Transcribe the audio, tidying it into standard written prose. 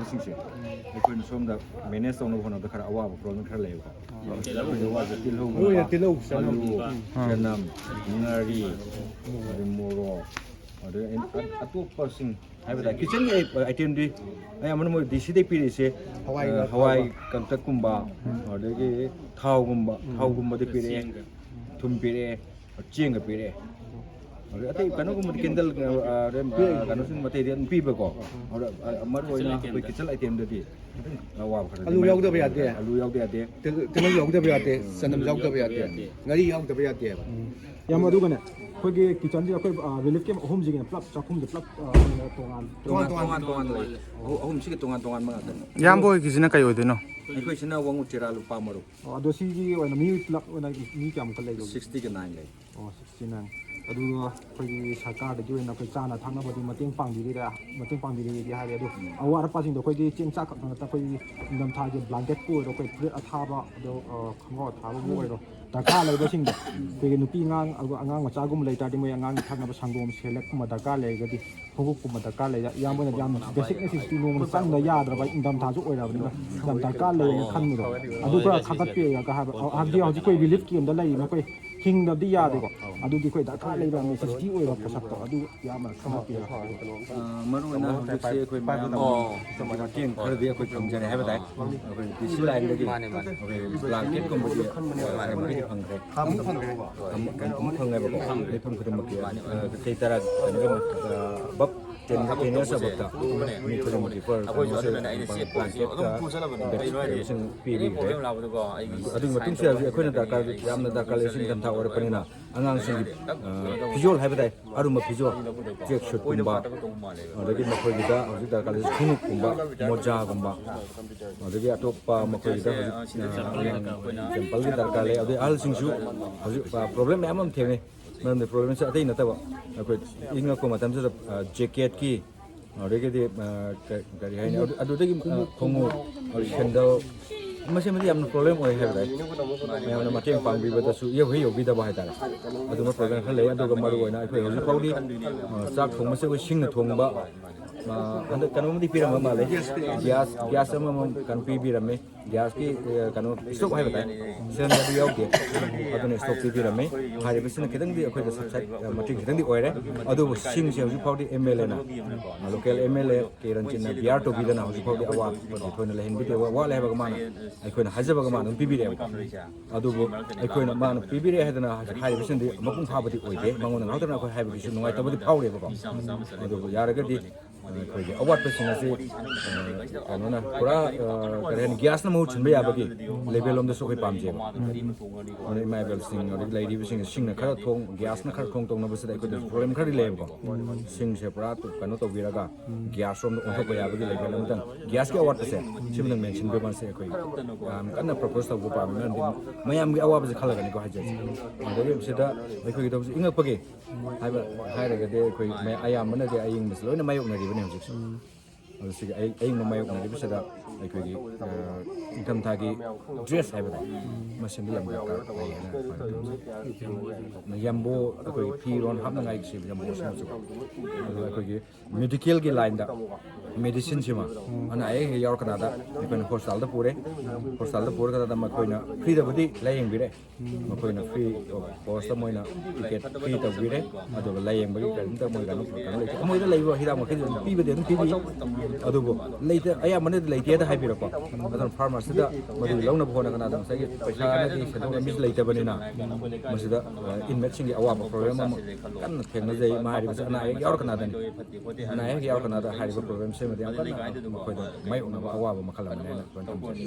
ꯁꯤꯡꯁꯦ ꯑꯩꯈꯣꯏꯅ ꯁꯣꯝꯗ ꯃꯦꯅꯦꯖ ꯇꯧꯅꯕ ꯍꯣꯠꯅꯕꯗ ꯈꯔ ꯑꯋꯥꯕ ꯄ꯭ꯔꯣꯕ꯭ꯂꯦꯝ ꯈꯔ ꯂꯩꯌꯦꯕꯀꯣ ꯇꯤꯜꯍꯧ ꯆꯅꯝ ꯉꯥꯔꯤ ꯑꯗꯩ ꯃꯣꯔꯣꯛ ꯑꯗꯩ ꯑꯇꯣꯞꯄꯁꯤꯡ ꯍꯥꯏꯕ ꯇꯥꯔꯦ ꯀꯤꯆꯟꯒꯤ ꯑꯥꯏꯇꯦꯝꯗꯤ ꯑꯌꯥꯝꯕꯅ ꯃꯣꯏ ꯗꯤꯁꯤꯗꯩ ꯄꯤꯔꯤꯁꯦ ꯍꯋꯥꯏ ꯀꯪꯇꯛꯀꯨꯝꯕ ꯑꯗꯒꯤ ꯊꯥꯎꯒꯨꯝꯕꯗꯤ ꯄꯤꯔꯛꯑꯦ ꯊꯨꯝ ꯄꯤꯔꯛꯑꯦ ꯆꯦꯡꯒ ꯄꯤꯔꯛꯑꯦ ꯑꯗꯩ ꯑꯇꯩ ꯀꯩꯅꯣꯒꯨꯝꯕꯗꯤ ꯀꯦꯟꯗꯜ ꯀꯩꯅꯣꯁꯤꯡ ꯑꯇꯩꯗꯤ ꯑꯗꯨꯝ ꯄꯤꯕꯀꯣ ꯃꯔꯨꯑꯣꯏꯅ ꯑꯩꯈꯣꯏ ꯀꯤꯆꯟ ꯑꯥꯏꯇꯦꯝꯗꯗꯤ ꯑꯋꯥꯕ ꯈꯔ ꯑꯂꯨ ꯌꯥꯎꯗꯕ ꯌꯥꯗꯦ ꯑꯂꯨ ꯌꯥꯎꯗ ꯌꯥꯗꯦ ꯇꯤꯜꯍꯧ ꯌꯥꯎꯗꯕ ꯌꯥꯗꯦ ꯆꯅꯝ ꯌꯥꯎꯗꯕ ꯌꯥꯗꯦ ꯉꯥꯔꯤ ꯌꯥꯎꯗꯕ ꯌꯥꯗꯦꯕ ꯌꯥꯝ ꯑꯗꯨꯒꯅꯦ ꯑꯩꯈꯣꯏꯒꯤ ꯀꯤꯆꯟꯁꯦ ꯑꯩꯈꯣꯏ ꯔꯤꯂꯤꯐ ꯀꯦꯝ ꯑꯍꯨꯝꯁꯤꯒꯤꯅ ꯄꯨꯂꯞ ꯆꯥꯛꯈꯨꯝꯁꯦ ꯄꯨꯂꯞ ꯇꯣꯉꯥꯟ ꯂꯩ ꯑꯍꯨꯝꯁꯤꯒꯤ ꯇꯣꯉꯥꯟꯕ ꯉꯥꯛꯇꯅꯤ ꯏꯌꯥꯝꯕ ꯍꯣꯏꯒꯤꯁꯤꯅ ꯀꯩ ꯑꯣꯏꯗꯣꯏꯅꯣ ꯑꯩꯈꯣꯏꯁꯤꯅ ꯋꯥꯡꯒꯨ ꯇꯦꯔꯥ ꯂꯨꯄꯥ ꯃꯔꯨꯞ ꯑꯗꯣ ꯁꯤꯒꯤ ꯑꯣꯏꯅ ꯃꯤ ꯄꯨꯂꯞ ꯑꯣꯏꯅ ꯃꯤ ꯀꯌꯥꯃꯨꯛꯀ ꯂꯩꯒꯦ 69 ꯂꯩ 69 ꯑꯗꯨꯒ ꯑꯩꯈꯣꯏꯒꯤ ꯁꯔꯀꯥꯔꯗꯒꯤ ꯑꯣꯏꯅ ꯑꯩꯈꯣꯏ ꯆꯥꯅ ꯊꯛꯅꯕꯗꯤ ꯃꯇꯦꯡ ꯄꯥꯡꯕꯤꯔꯦꯗꯤ ꯍꯥꯏꯔꯦ ꯑꯗꯣ ꯑꯋꯥꯠ ꯑꯄꯥꯁꯤꯡꯗꯣ ꯑꯩꯈꯣꯏꯒꯤ ꯆꯦꯡ ꯆꯥꯛ ꯈꯛꯇ ꯅꯠꯇ ꯑꯩꯈꯣꯏꯒꯤ ꯏꯪꯊꯝꯊꯥꯒꯤ ꯕ꯭ꯂꯥꯡꯀꯦꯠꯄꯨ ꯑꯣꯏꯔꯣ ꯑꯩꯈꯣꯏ ꯐꯨꯔꯤꯠ ꯑꯊꯥꯕ ꯑꯗꯣ ꯈꯣꯡꯒ꯭ꯔꯥꯎ ꯑꯊꯥꯕꯕꯨ ꯑꯣꯏꯔꯣ ꯗꯔꯀꯥꯔ ꯂꯩꯕꯁꯤꯡꯗꯣ ꯑꯩꯈꯣꯏꯒꯤ ꯅꯨꯄꯤ ꯑꯉꯥꯡ ꯃꯆꯥꯒꯨꯝꯕ ꯂꯩꯇꯥꯔꯗꯤ ꯃꯣꯏ ꯑꯉꯥꯡꯒꯤ ꯊꯛꯅꯕ ꯁꯪꯒꯣꯝ ꯁꯦꯂꯦꯛꯀꯨꯝꯕ ꯗꯔꯀꯥꯔ ꯂꯩꯔꯒꯗꯤ ꯈꯣꯡꯎꯞꯀꯨꯝꯕ ꯗꯔꯀꯥꯔ ꯂꯩ ꯏꯌꯥꯝꯕꯅ ꯌꯥꯝ ꯕꯦꯁꯤꯛ ꯅꯦꯁꯦꯁꯤꯇꯤ ꯅꯣꯡꯃꯗ ꯆꯪꯗ ꯌꯥꯗ꯭ꯔꯕ ꯏꯪꯊꯝꯊꯥꯁꯨ ꯑꯣꯏꯔꯕꯅꯤꯅ ꯌꯥꯝ ꯗꯔꯀꯥꯔ ꯂꯩꯌꯦꯅ ꯈꯟꯕꯗꯣ ꯑꯗꯨ ꯈꯔ ꯈꯪꯒꯠꯄꯤꯔꯒ ꯍꯥꯏꯕ ꯍꯧꯖꯤꯛ ꯑꯩꯈꯣꯏ ꯔꯤꯂꯤꯐ ꯀꯦꯝꯗ ꯂꯩꯔꯤꯕ ꯑꯩꯈꯣꯏ ꯍꯤꯡꯗꯕꯗꯤ ꯌꯥꯗꯦꯀꯣ ꯑꯗꯨꯗꯤ ꯑꯩꯈꯣꯏ ꯗꯔꯀꯥꯔ ꯂꯩꯕ ꯅꯦꯁꯦꯁꯤꯇꯤ ꯑꯣꯏꯕ ꯄꯣꯠꯁꯛꯇꯣ ꯑꯗꯨ ꯌꯥꯝꯅ ꯈꯪꯒꯠꯄꯤꯔꯒ ꯃꯔꯨꯑꯣꯏꯅ ꯍꯧꯖꯤꯛꯁꯦ ꯑꯩꯈꯣꯏ ꯃꯌꯥꯝ ꯃꯇꯦꯡ ꯈꯔꯗꯤ ꯑꯩꯈꯣꯏ ꯐꯪꯖꯔꯦ ꯍꯥꯏꯕ ꯇꯥꯏ ꯑꯩꯈꯣꯏ ꯗꯤꯁꯤ ꯂꯥꯏꯟꯗꯒꯤ ꯑꯩꯈꯣꯏ ꯕ꯭ꯂꯥꯡꯀꯦꯠꯀꯨꯝꯕꯗꯤ ꯃꯈꯩꯗꯤ ꯐꯪꯈ꯭ꯔꯦ ꯑꯃꯨꯛ ꯐꯪꯉꯦꯕꯀꯣ ꯃꯤꯄꯨꯝ ꯈꯨꯗꯤꯡꯃꯛꯀꯤ ꯆꯍꯤ 10 ꯕꯛ 10 years above mi khudimaki per blanket pirikhre adugi matung se akhoi darkar yamna darkar lesin dam tha orapanina angangsing physio haiba dai aruma physio check shoot kumba adagi makhoi gida hoji darkar lesin khunu kumba moja kumba adagi atoppa makhoi gida hoji simple gi darkar le adi al singsu hoji problem yamam thene ꯃꯔꯝꯗꯤ ꯄ꯭ꯔꯣꯕ꯭ꯂꯦꯝꯁꯦ ꯑꯇꯩ ꯅꯠꯇꯕ ꯑꯩꯈꯣꯏ ꯏꯪꯉꯛꯄ ꯃꯇꯝꯁꯤꯗ ꯖꯦꯀꯦꯠꯀꯤ ꯑꯗꯒꯤꯗꯤ ꯀꯔꯤ ꯍꯥꯏꯅꯤ ꯑꯗꯨꯗꯒꯤ ꯈꯣꯡꯎꯞ ꯁꯦꯟꯗꯜ ꯃꯁꯤꯃꯗꯤ ꯌꯥꯝꯅ ꯄ꯭ꯔꯣꯕ꯭ꯂꯦꯝ ꯑꯣꯏ ꯍꯥꯏꯕ ꯇꯥꯏ ꯃꯌꯥꯝꯅ ꯃꯇꯦꯡ ꯄꯥꯡꯕꯤꯕꯗꯁꯨ ꯌꯧꯕꯤꯗꯕ ꯍꯥꯏꯇꯥꯔꯦ ꯑꯗꯨꯝꯕ ꯄ꯭ꯔꯣꯕ꯭ꯂꯦꯝ ꯈꯔ ꯂꯩ ꯑꯗꯨꯒ ꯃꯔꯨꯑꯣꯏꯅ ꯑꯩꯈꯣꯏ ꯍꯧꯖꯤꯛ ꯐꯥꯎꯗꯤ ꯆꯥꯛ ꯊꯣꯡꯕꯁꯦ ꯑꯩꯈꯣꯏ ꯁꯤꯡꯅ ꯊꯣꯡꯕ ꯍꯟꯗꯛ ꯀꯩꯅꯣꯃꯗꯤ ꯄꯤꯔꯝꯕ ꯃꯥꯜꯂꯦ ꯒ꯭ꯌꯥꯁ ꯑꯃꯃꯝ ꯀꯩꯅꯣ ꯄꯤꯕꯤꯔꯝꯃꯦ ꯒ꯭ꯌꯥꯁꯀꯤ ꯀꯩꯅꯣ ꯁ꯭ꯇꯣꯛ ꯍꯥꯏꯕ ꯇꯥꯏ ꯁꯤꯂꯤꯟꯗꯔꯗꯤ ꯌꯥꯎꯗꯦ ꯑꯗꯨꯅ ꯁ꯭ꯇꯣꯛ ꯄꯤꯕꯤꯔꯝꯃꯦ ꯍꯥꯏꯔꯤꯕꯁꯤꯅ ꯈꯤꯇꯪꯗꯤ ꯑꯩꯈꯣꯏꯗ ꯁꯕꯁꯥꯏꯠ ꯃꯇꯦꯡ ꯈꯤꯇꯪꯗꯤ ꯑꯣꯏꯔꯦ ꯑꯗꯨꯕꯨ ꯁꯤꯡꯁꯦ ꯍꯧꯖꯤꯛ ꯐꯥꯎꯗꯤ MLAꯅ ꯂꯣꯀꯦꯜ MLA ꯀꯦꯔꯟꯆꯤꯟꯅ ꯕꯤꯌꯥꯔ ꯇꯧꯕꯤꯗꯅ ꯍꯧꯖꯤꯛ ꯐꯥꯎꯗꯤ ꯑꯋꯥꯠꯄꯗꯤ ꯊꯣꯏꯅ ꯂꯩꯍꯟꯕꯤꯗꯦ ꯋꯥꯠꯂꯦ ꯍꯥꯏꯕꯒ ꯃꯥꯅ ꯑꯩꯈꯣꯏꯅ ꯍꯥꯏꯖꯕꯒ ꯃꯥꯅ ꯑꯗꯨꯝ ꯄꯤꯕꯤꯔꯛꯑꯦꯕ ꯑꯗꯨꯕꯨ ꯑꯩꯈꯣꯏꯅ ꯃꯥꯅ ꯄꯤꯕꯤꯔꯛꯑꯦ ꯍꯥꯏꯗꯅ ꯍꯥꯏꯔꯤꯕꯁꯤꯡꯗꯤ ꯃꯄꯨꯡ ꯐꯥꯕꯗꯤ ꯑꯣꯏꯗꯦ ꯃꯉꯣꯟꯗ ꯉꯥꯛꯇꯅ ꯑꯩꯈꯣꯏ ꯍꯥꯏꯕꯒꯤꯁꯨ ꯅꯨꯡꯉꯥꯏꯇꯕꯗꯤ ꯐꯥꯎꯔꯦꯕꯀꯣ ꯑꯗꯨꯕꯨ ꯌꯥꯔꯒꯗꯤ ꯑꯩꯈꯣꯏꯒꯤ ꯑꯋꯥꯠꯄꯁꯤꯡ ꯑꯁꯤ ꯀꯩꯅꯣꯅ ꯄꯨꯔꯥ ꯀꯔꯤ ꯍꯥꯏꯅꯤ ꯒ꯭ꯌꯥꯁꯅ ꯃꯍꯨꯠ ꯁꯤꯟꯕ ꯌꯥꯕꯒꯤ ꯂꯦꯚꯦꯜꯂꯣꯝꯗꯁꯨ ꯑꯩꯈꯣꯏ ꯄꯥꯝꯖꯩꯕ ꯑꯗꯨꯅ ꯏꯃꯥ ꯏꯕꯦꯜꯁꯤꯡ ꯑꯗꯒꯤ ꯂꯩꯔꯤꯕꯁꯤꯡ ꯁꯤꯡꯅ ꯈꯔ ꯒ꯭ꯌꯥꯁꯅ ꯈꯔ ꯇꯧꯅꯕꯁꯤꯗ ꯑꯩꯈꯣꯏꯗꯁꯨ ꯄ꯭ꯔꯣꯕ꯭ꯂꯦꯝ ꯈꯔꯗꯤ ꯂꯩꯌꯦꯕꯀꯣ ꯁꯤꯡꯁꯦ ꯄꯨꯔꯥ ꯀꯩꯅꯣ ꯇꯧꯕꯤꯔꯒ ꯒ꯭ꯌꯥꯁ ꯔꯣꯝꯗ ꯑꯣꯟꯊꯣꯛꯄ ꯌꯥꯕꯒꯤ ꯂꯦꯚꯦꯜ ꯑꯃꯇꯪ ꯒ꯭ꯌꯥꯁꯀꯤ ꯑꯋꯥꯠꯄꯁꯦ ꯁꯤꯃꯇꯪ ꯃꯦꯟꯁꯤꯟꯕꯤꯕꯁꯦ ꯑꯩꯈꯣꯏ ꯌꯥꯝ ꯀꯟꯅ ꯄ꯭ꯔꯄꯣꯁ ꯇꯧꯕ ꯄꯥꯝꯃꯤ ꯃꯔꯝꯗꯤ ꯃꯌꯥꯝꯒꯤ ꯑꯋꯥꯕꯁꯦ ꯈꯜꯂꯒꯅꯤꯀꯣ ꯍꯥꯏꯖꯔꯤꯁꯦ ꯑꯗꯒꯤ ꯁꯤꯗ ꯑꯩꯈꯣꯏꯒꯤꯗꯕꯨꯁꯨ ꯏꯪꯉꯛꯄꯒꯤ ꯍꯥꯏꯔꯒꯗꯤ ꯑꯩꯈꯣꯏ ꯑꯌꯥꯝꯕꯅꯗꯤ ꯑꯏꯪꯕꯁꯤ ꯂꯣꯏꯅ ꯃꯥꯌꯣꯛꯅꯔꯤꯕꯅꯤ ꯍꯧꯖꯤꯛꯁꯨ ꯑꯗꯨ ꯁꯤꯒꯤ ꯑꯏꯪꯕ ꯃꯥꯌꯣꯛꯅꯔꯤꯕꯁꯤꯗ ꯑꯩꯈꯣꯏꯒꯤ ꯏꯪꯊꯝꯊꯥꯒꯤ ꯗ꯭ꯔꯦꯁ ꯍꯥꯏꯕ ꯇꯥꯏ ꯃꯁꯤꯃꯗꯤ ꯌꯥꯝ ꯗꯔꯀꯥꯔ ꯂꯩ ꯍꯥꯏꯅ ꯌꯥꯝꯕꯣ ꯑꯩꯈꯣꯏꯒꯤ ꯐꯤꯔꯣꯟ ꯍꯥꯞꯅꯉꯥꯏꯒꯤ ꯌꯥꯝꯕꯣꯁꯤꯃꯁꯨ ꯑꯗꯨꯒ ꯑꯩꯈꯣꯏꯒꯤ ꯃꯦꯗꯤꯀꯦꯜꯒꯤ ꯂꯥꯏꯟꯗ ꯃꯦꯗꯤꯁꯤꯟꯁꯤꯃ ꯑꯅꯥ ꯑꯌꯦꯛ ꯍꯦꯛ ꯌꯥꯎꯔꯀꯥꯟꯗ ꯑꯩꯈꯣꯏꯅ ꯍꯣꯁꯄꯤꯇꯥꯜꯗ ꯄꯨꯔꯦ ꯍꯣꯁꯄꯤꯇꯥꯜꯗ ꯄꯨꯔꯀꯥꯟꯗ ꯃꯈꯣꯏꯅ ꯐ꯭ꯔꯤꯗꯕꯨꯗꯤ ꯂꯥꯌꯦꯡꯕꯤꯔꯦ ꯃꯈꯣꯏꯅ ꯐ꯭ꯔꯤ ꯀꯣꯁꯇ ꯃꯣꯏꯅ ꯇꯤꯀꯦꯠ ꯐ꯭ꯔꯤ ꯇꯧꯕꯤꯔꯦ ꯑꯗꯨꯒ ꯂꯥꯌꯦꯡꯕꯒꯤ ꯀꯔꯤꯝꯇ ꯃꯣꯏ ꯀꯩꯅꯣ ꯂꯩꯇꯦ ꯃꯣꯏꯗ ꯂꯩꯕ ꯍꯤꯗꯥꯛ ꯃꯈꯩꯗꯤ ꯑꯗꯨꯝ ꯄꯤꯕꯗꯤ ꯑꯗꯨꯝ ꯄꯤꯕꯤ ꯑꯗꯨꯕꯨ ꯂꯩꯇꯦ ꯑꯌꯥꯝꯕꯅꯗꯤ ꯂꯩꯇꯦꯗ ꯍꯥꯏꯕꯤꯔꯛꯄ ꯑꯗꯨꯅ ꯐꯥꯔꯃꯥꯁꯤꯗ ꯃꯗꯨ ꯂꯧꯅꯕ ꯍꯣꯠꯅꯀꯥꯟꯗ ꯉꯁꯥꯏꯒꯤ ꯄꯩꯁꯥꯅꯗꯤ ꯁꯦꯟꯊꯣꯛ ꯂꯝꯕꯤꯁꯨ ꯂꯩꯇꯕꯅꯤꯅ ꯃꯁꯤꯗ ꯏꯟꯃꯦꯠꯁꯤꯡꯒꯤ ꯑꯋꯥꯕ ꯄ꯭ꯔꯣꯕ꯭ꯂꯦꯝ ꯑꯃ ꯀꯟꯅ ꯊꯦꯡꯅꯖꯩ ꯍꯥꯏꯔꯤꯕꯁꯤ ꯑꯅꯥ ꯑꯌꯦꯛ ꯌꯥꯎꯔꯀꯥꯟꯗꯅꯤ ꯑꯅꯥ ꯑꯌꯦꯛ ꯌꯥꯎꯔꯀꯥꯟꯗ ꯍꯥꯏꯔꯤꯕ ꯄ꯭ꯔꯣꯕ꯭ꯂꯦꯝꯁꯤꯃꯗꯤ ꯌꯥꯝ ꯀꯟꯅ ꯃꯈꯣꯏꯗ ꯃꯥꯌꯣꯛꯅꯕ ꯑꯋꯥꯕ ꯃꯈꯜ ꯑꯃꯅꯤ ꯍꯥꯏꯅ ꯑꯩꯈꯣꯏꯅ ꯊꯝꯖꯒꯦ꯫